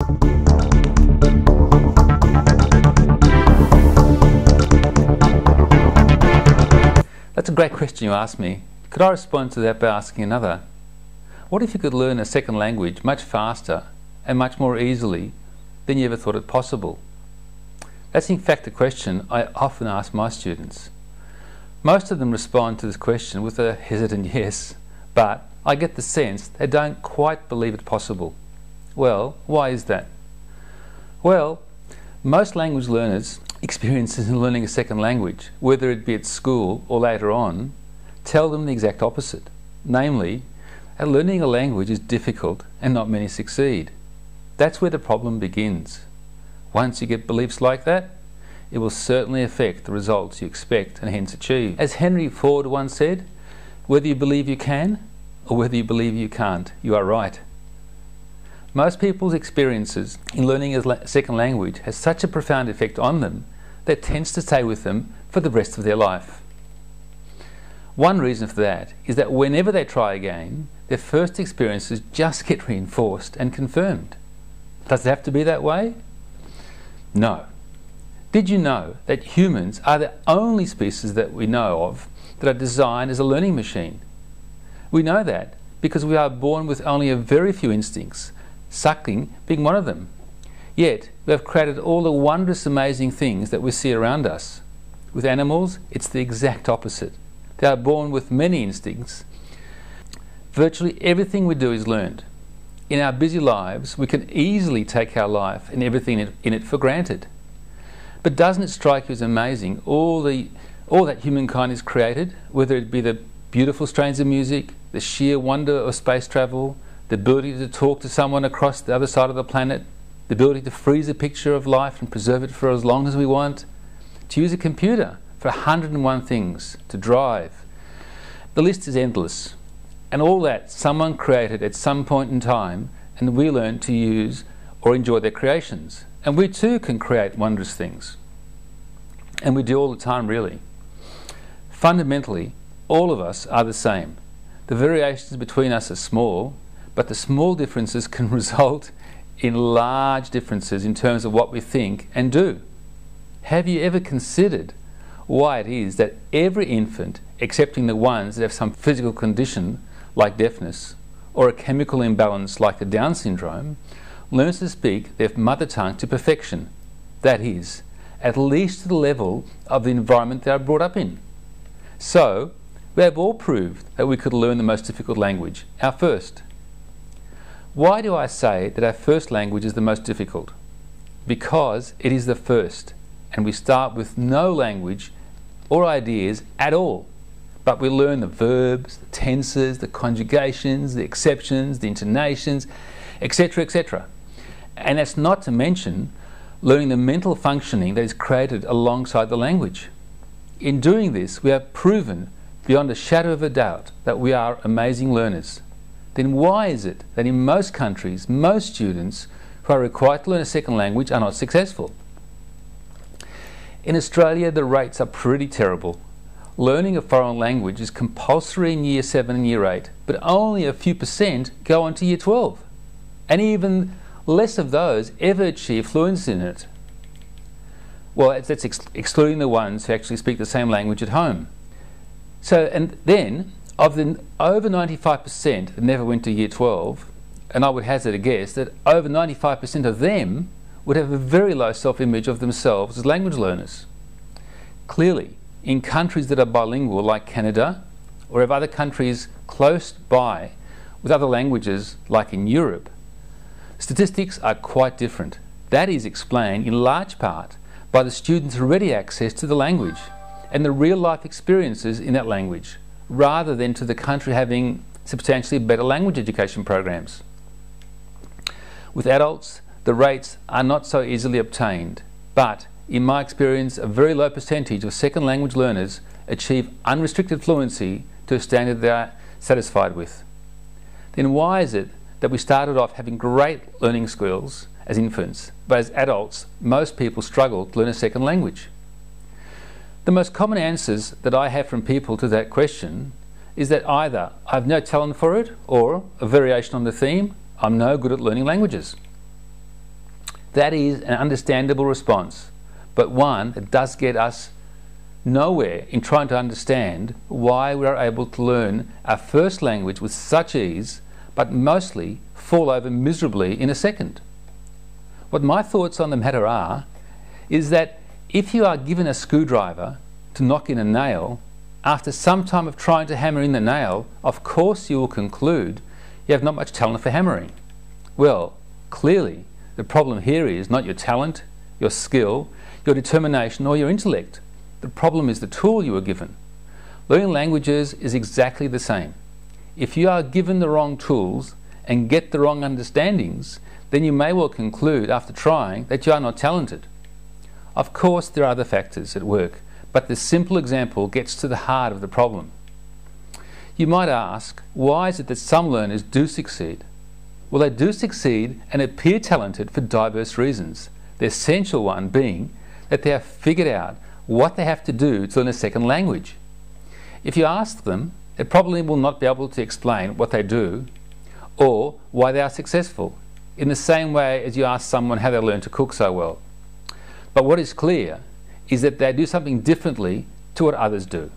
That's a great question you asked me. Could I respond to that by asking another? What if you could learn a second language much faster and much more easily than you ever thought it possible? That's in fact a question I often ask my students. Most of them respond to this question with a hesitant yes, but I get the sense they don't quite believe it possible. Well, why is that? Well, most language learners' experiences in learning a second language, whether it be at school or later on, tell them the exact opposite. Namely, that learning a language is difficult and not many succeed. That's where the problem begins. Once you get beliefs like that, it will certainly affect the results you expect and hence achieve. As Henry Ford once said, whether you believe you can or whether you believe you can't, you are right. Most people's experiences in learning a second language has such a profound effect on them that tends to stay with them for the rest of their life. One reason for that is that whenever they try again, their first experiences just get reinforced and confirmed. Does it have to be that way? No. Did you know that humans are the only species that we know of that are designed as a learning machine? We know that because we are born with only a very few instincts, suckling being one of them. Yet, we have created all the wondrous, amazing things that we see around us. With animals, it's the exact opposite. They are born with many instincts. Virtually everything we do is learned. In our busy lives, we can easily take our life and everything in it for granted. But doesn't it strike you as amazing all that humankind has created, whether it be the beautiful strains of music, the sheer wonder of space travel, the ability to talk to someone across the other side of the planet, the ability to freeze a picture of life and preserve it for as long as we want, to use a computer for 101 things, to drive. The list is endless. And all that someone created at some point in time, and we learn to use or enjoy their creations. And we too can create wondrous things. And we do all the time, really. Fundamentally, all of us are the same. The variations between us are small, but the small differences can result in large differences in terms of what we think and do. Have you ever considered why it is that every infant, excepting the ones that have some physical condition like deafness or a chemical imbalance like the Down syndrome, learns to speak their mother tongue to perfection? That is, at least to the level of the environment they are brought up in. So, we have all proved that we could learn the most difficult language, our first. Why do I say that our first language is the most difficult? Because it is the first, and we start with no language or ideas at all. But we learn the verbs, the tenses, the conjugations, the exceptions, the intonations, etc., etc. And that's not to mention learning the mental functioning that is created alongside the language. In doing this, we have proven beyond a shadow of a doubt that we are amazing learners. Then why is it that in most countries, most students who are required to learn a second language are not successful? In Australia, the rates are pretty terrible. Learning a foreign language is compulsory in Year 7 and Year 8, but only a few % go on to Year 12. And even less of those ever achieve fluency in it. Well, that's excluding the ones who actually speak the same language at home. So, and then, of the over 95% that never went to Year 12, and I would hazard a guess that over 95% of them would have a very low self-image of themselves as language learners. Clearly, in countries that are bilingual like Canada, or of other countries close by with other languages like in Europe, statistics are quite different. That is explained in large part by the students' ready access to the language and the real-life experiences in that language, rather than to the country having substantially better language education programs. With adults, the rates are not so easily obtained, but in my experience, a very low percentage of second language learners achieve unrestricted fluency to a standard they are satisfied with. Then why is it that we started off having great learning skills as infants, but as adults, most people struggle to learn a second language? The most common answers that I have from people to that question is that either I have no talent for it, or, a variation on the theme, I'm no good at learning languages. That is an understandable response, but one that does get us nowhere in trying to understand why we are able to learn our first language with such ease, but mostly fall over miserably in a second. What my thoughts on the matter are, is that if you are given a screwdriver to knock in a nail, after some time of trying to hammer in the nail, of course you will conclude you have not much talent for hammering. Well, clearly the problem here is not your talent, your skill, your determination or your intellect. The problem is the tool you were given. Learning languages is exactly the same. If you are given the wrong tools and get the wrong understandings, then you may well conclude after trying that you are not talented. Of course there are other factors at work, but this simple example gets to the heart of the problem. You might ask, why is it that some learners do succeed? Well, they do succeed and appear talented for diverse reasons. The essential one being that they have figured out what they have to do to learn a second language. If you ask them, they probably will not be able to explain what they do or why they are successful, in the same way as you ask someone how they learn to cook so well. But what is clear is that they do something differently to what others do.